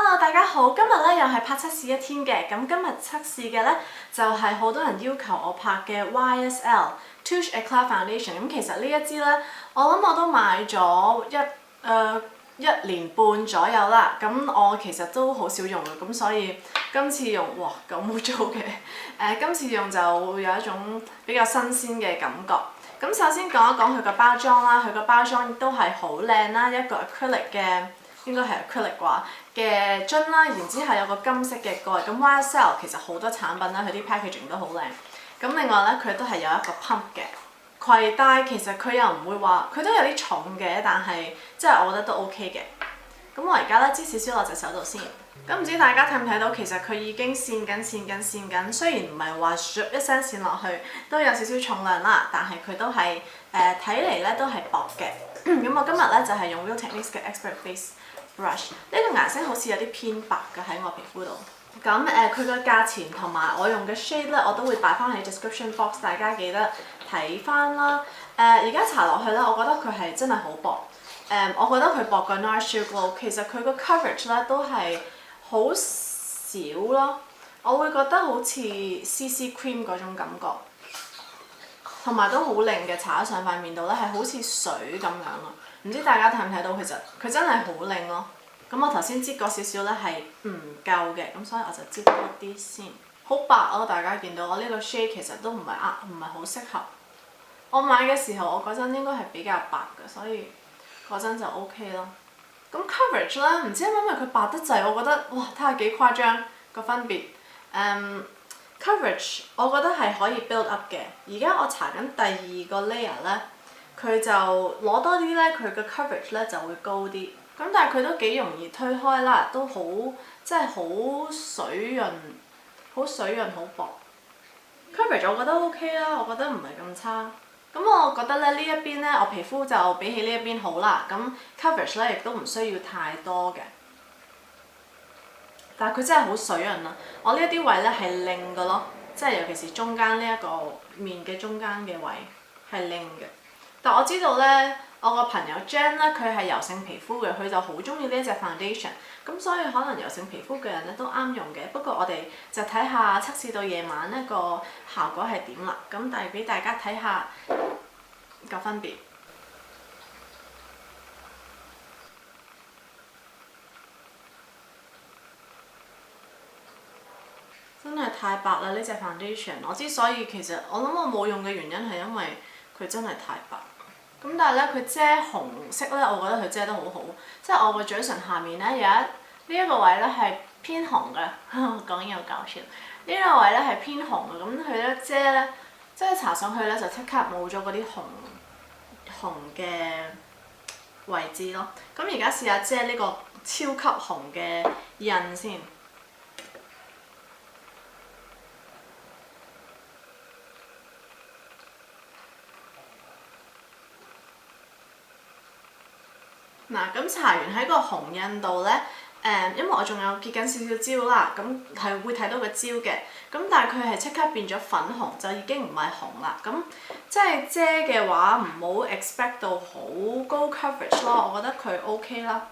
Hello， 大家好，今日咧又係拍測試一天嘅，咁今日測試嘅咧就係好多人要求我拍嘅 YSL Touche Eclat Foundation。咁其實呢一支咧，我諗我都買咗一年半左右啦。咁我其實都好少用嘅，咁所以今次用，哇咁污糟嘅，今次用就會有一種比較新鮮嘅感覺。咁首先講一講佢個包裝啦，佢個包裝都係好靚啦，一個 acrylic 嘅。應該係 acrylic 啩嘅樽啦，然之後有個金色嘅蓋。咁 YSL 其實好多產品啦，佢啲 packaging 都好靚。咁另外咧，佢都係有一個 pump 嘅攜帶，其實佢又唔會話，佢都有啲重嘅，但係即係我覺得都 OK 嘅。咁我而家咧擠少少落隻手度先。咁唔知大家睇唔睇到，其實佢已經線緊，雖然唔係話唰一聲線落去，都有少少重量啦，但係佢都係睇嚟咧都係薄嘅。咁我今日咧就係用 Real Techniques 嘅 Expert Face Brush， 呢個顏色好似有啲偏白嘅喺我皮膚度。咁佢個價錢同埋我用嘅 shade 咧，我都會擺翻喺 description box， 大家記得睇翻啦。而家搽落去咧，我覺得佢係真係好薄。我覺得佢薄過 Nourish Glow， 其實佢個 coverage 咧都係好少咯。我會覺得好似 CC Cream 嗰種感覺，同埋都好靚嘅，搽喺上塊面度咧係好似水咁樣啊！唔知大家睇唔睇到，其實佢真係好靚咯。咁我頭先擠過少少咧係唔夠嘅，咁所以我就擠多啲先。好白咯，大家見到我呢個 shade 其實都唔係好適合。我買嘅時候我嗰陣應該係比較白嘅，所以嗰陣就 OK 咯。咁 coverage 咧，唔知係咪因為佢白得滯，我覺得哇睇下幾誇張個分別。coverage 我覺得係可以 build up 嘅。而家我搽緊第二個 layer 咧。佢就攞多啲咧，佢嘅 coverage 咧就會高啲。咁但係佢都幾容易推開啦，都好即係好水潤，好薄。coverage 我覺得 OK 啦，我覺得唔係咁差。咁我覺得咧呢一邊咧，我皮膚就比起呢一邊好啦。咁 coverage 咧亦都唔需要太多嘅。但係佢真係好水潤啦。我呢一啲位咧係靚嘅咯，即係尤其是中間呢一個面嘅中間嘅位係靚嘅。但我知道咧，我個朋友 Jan 咧，佢係油性皮膚嘅，佢就好中意呢一隻 foundation， 咁所以可能油性皮膚嘅人咧都啱用嘅。不過我哋就睇下測試到夜晚呢個效果係點啦。咁但係俾大家睇下個分別。真係太白啦！呢隻 foundation， 我之所以其實我諗我冇用嘅原因係因為佢真係太白。咁但係咧，佢遮紅色咧，我覺得佢遮得好好。即係我個嘴唇下面咧有呢一個位咧係偏紅嘅，講嘢好搞笑。呢個位咧係偏紅嘅，咁佢咧遮咧，即係搽上去咧就即刻冇咗嗰啲紅嘅位置咯。咁而家試下遮呢個超級紅嘅印先。嗱，咁搽完喺個紅印度咧，因為我仲有結緊少少焦啦，咁係會睇到個焦嘅，咁但係佢係即刻變咗粉紅，就已經唔係紅啦。咁即係遮嘅話，唔好 expect 到好高 coverage 咯，我覺得佢 OK 啦。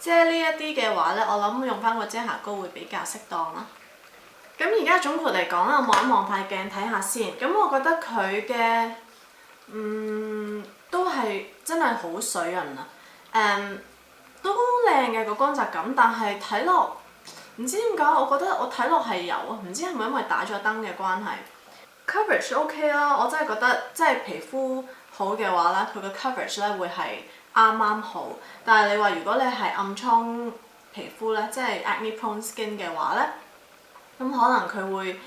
遮呢一啲嘅話咧，我諗用翻個遮瑕膏會比較適當啦。咁而家總括嚟講啦，我望一望塊鏡睇下先。咁我覺得佢嘅都係真係好水潤啊！都靚嘅個光澤感，但係睇落唔知點解，我覺得我睇落係油啊，唔知係咪因為打咗燈嘅關係。coverage OK 啦，我真係覺得即係皮膚好嘅話咧，佢個 coverage 咧會係啱啱好。但係你話如果你係暗瘡皮膚咧，即係 acne prone skin 嘅話咧，咁可能佢會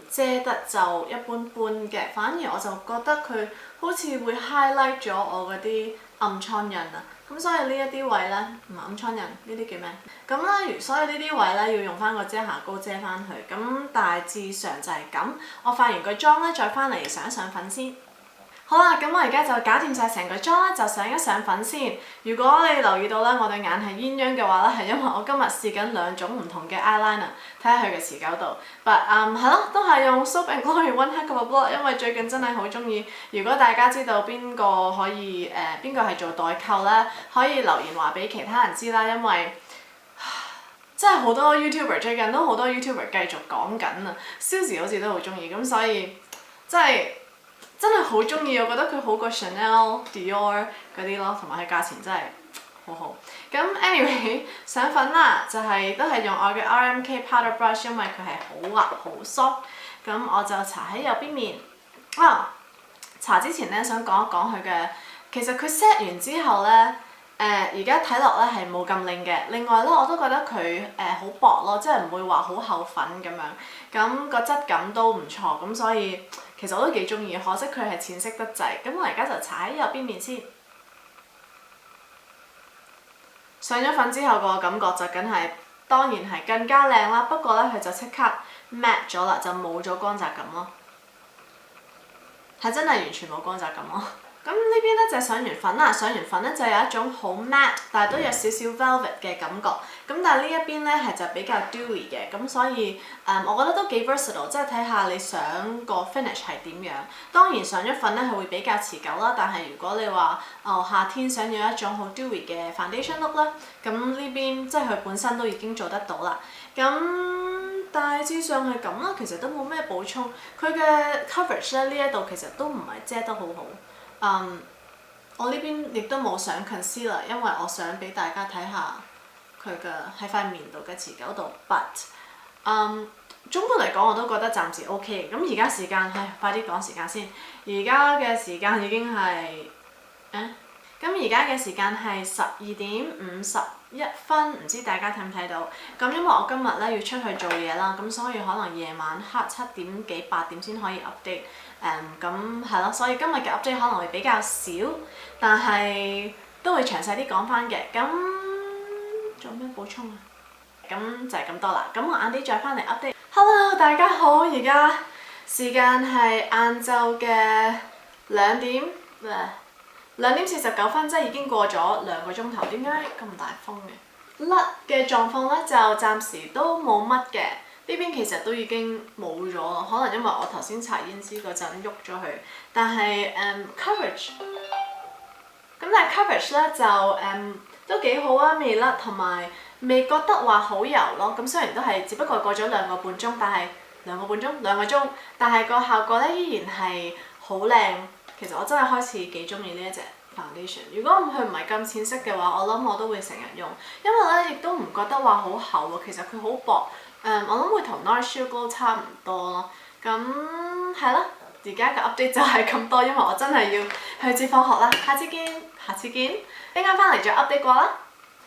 遮得就一般般嘅，反而我就覺得佢好似會 highlight 咗我嗰啲暗瘡印啊，咁所以呢一啲位咧，唔係暗瘡印，呢啲叫咩？咁啦，所以呢啲位咧要用翻個遮瑕膏遮翻佢，咁大致上就係咁。我化完個妝咧，再翻嚟上一上粉先。好啦，咁我而家就搞掂晒成個妝啦，就上一上粉先。如果你留意到咧，我對眼係鴛鴦嘅話咧，係因為我今日試緊兩種唔同嘅 eyeliner， 睇下佢嘅持久度。But 係咯，都係用 Soap and Glory One Heck of a Blot， 因為最近真係好中意。如果大家知道邊個可以邊個係做代購咧，可以留言話俾其他人知啦，因為真係好多 YouTuber 最近都好多 YouTuber 繼續講緊啊，Suzy 好似都好中意，咁所以真係好中意，我覺得佢好過 Chanel、Dior 嗰啲咯，同埋佢價錢真係好好。咁 anyway 上粉啦，就係都係用我嘅 RMK Powder Brush， 因為佢係好滑好 soft， 咁我就搽喺右邊面。搽之前咧想講一講佢嘅，其實佢 set 完之後咧。而家睇落咧係冇咁靚嘅，另外咧我都覺得佢好薄咯，即係唔會話好厚粉咁樣，咁個質感都唔錯，咁所以其實我都幾中意，可惜佢係淺色得滯。咁我而家就搽喺右邊面先，上咗粉之後個感覺就當然係更加靚啦，不過咧佢就即刻 matte 咗啦，就冇咗光澤感咯，係真係完全冇光澤感咯。咁呢邊咧就上完粉啦，上完粉咧就有一種好 matte， 但係都有少少 velvet 嘅感覺。咁但係呢一邊咧係就比較 dewy 嘅，咁所以我覺得都幾 versatile， 即係睇下你想個 finish 係點樣。當然上咗粉咧係會比較持久啦，但係如果你話夏天想要一種好 dewy 嘅 foundation look 咧，咁呢邊即係佢本身都已經做得到啦。咁大致上係咁啦，其實都冇咩補充。佢嘅 coverage 咧呢一度其實都唔係遮得好好。我呢邊亦都冇上 concealer， 因為我想俾大家睇下佢嘅喺塊面度嘅持久度。But 總括嚟講我都覺得暫時 OK。咁而家時間快啲講時間先。而家嘅時間已經係咁而家嘅時間係12:51，唔知大家睇唔睇到？咁因為我今日咧要出去做嘢啦，咁所以可能夜晚黑7點幾8點先可以 update。咁係咯，所以今日嘅 update 可能會比較少，但係都會詳細啲講翻嘅。咁仲有咩補充啊？咁就係咁多啦。咁我晏啲再翻嚟 update。Hello， 大家好，而家時間係晏晝嘅2:49，即係已經過咗2個鐘頭。點解咁大風嘅？甩嘅狀況咧就暫時都冇乜嘅。呢邊其實都已經冇咗，可能因為我頭先搽胭脂嗰陣喐咗佢，但係coverage， 咁但係 coverage 咧就都幾好啊，未甩同埋未覺得話好油咯。咁雖然都係只不過過咗2個半鐘，但係2個鐘，但係個效果咧依然係好靚。其實我真係開始幾中意呢一隻 foundation。如果佢唔係咁淺色嘅話，我諗我都會成日用，因為咧亦都唔覺得話好厚喎。其實佢好薄。我諗會同 NARS Sheer Glow 差唔多咯，咁係咯，而家嘅 update 就係咁多，因為我真係要去接放學啦，下次見，一陣間翻嚟再 update 過啦。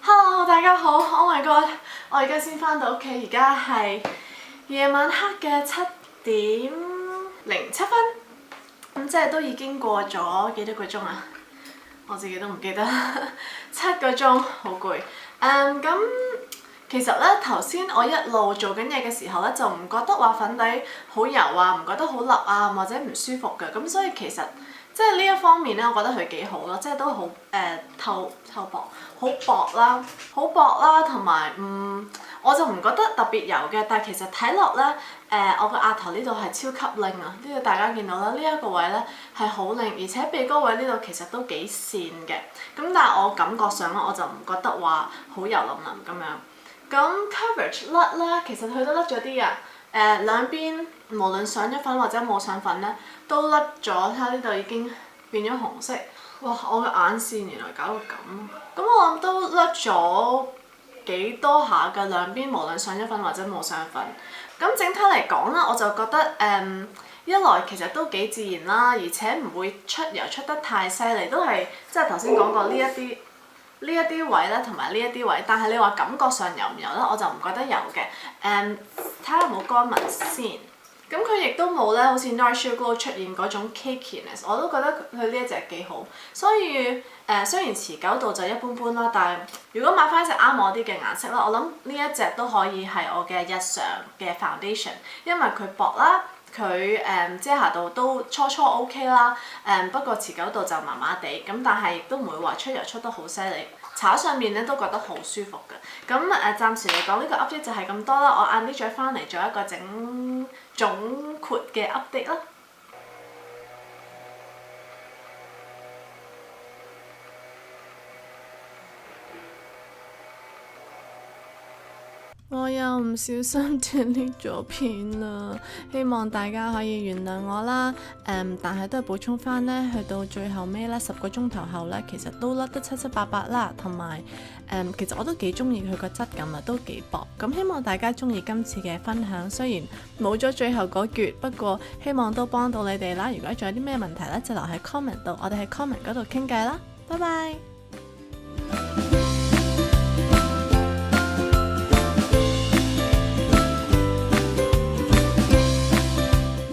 Hello， 大家好 ，Oh my god， 我而家先翻到屋企，而家係夜晚黑嘅7:07，咁即係都已經過咗幾多個鐘啊？我自己都唔記得，7個鐘，好攰。咁。其實咧頭先我一路做緊嘢嘅時候咧，就唔覺得話粉底好油啊，唔覺得好立啊，或者唔舒服嘅。咁所以其實即係呢一方面咧，我覺得佢幾好咯，即係都好透薄，好薄啦，同埋我就唔覺得特別油嘅。但係其實睇落咧，我個額頭呢度係超級靚啊！呢度大家見到啦，呢一個位咧係好靚，而且鼻哥位呢度其實都幾線嘅。咁但係我感覺上咧，我就唔覺得話好油淋淋咁樣。咁 coverage 甩啦，其實佢都甩咗啲啊。兩邊無論上咗粉或者冇上粉咧，都甩咗。睇下呢度已經變咗紅色。哇！我嘅眼線原來搞到咁。咁我諗都甩咗幾多下㗎，兩邊無論上咗粉或者冇上粉。咁整體嚟講啦，我就覺得一來其實都幾自然啦，而且唔會出油出得太犀利，都係即係頭先講過呢一啲位咧，同埋呢一啲位，但係你話感覺上油唔油咧，我就唔覺得油嘅。睇下有冇乾紋先。咁佢亦都冇咧，好似 NARS Sheer Glow 出現嗰種 cakiness， 我都覺得佢呢一隻幾好。所以雖然持久度就一般般啦，但係如果買翻一隻啱我啲嘅顏色啦，我諗呢一隻都可以係我嘅日常嘅 foundation， 因為佢薄啦。佢遮瑕度都初 OK 啦，不過持久度就麻麻地，咁但係亦都唔會話出油出得好犀利，搽上面咧都覺得好舒服嘅。咁暫時嚟講呢個 update 就係咁多啦，我晏啲再翻嚟做一個總括嘅 update 啦。我又唔小心 delete 咗片啦，希望大家可以原諒我啦。但係都係補充翻呢，去到最後尾呢10個鐘頭後呢，其實都甩得七七八八啦，同埋其實我都幾中意佢個質感啊，都幾薄。咁希望大家中意今次嘅分享，雖然冇咗最後嗰橛，不過希望都幫到你哋啦。如果仲有啲咩問題呢，就留喺 comment 度，我哋喺 comment 嗰度傾偈啦。拜拜。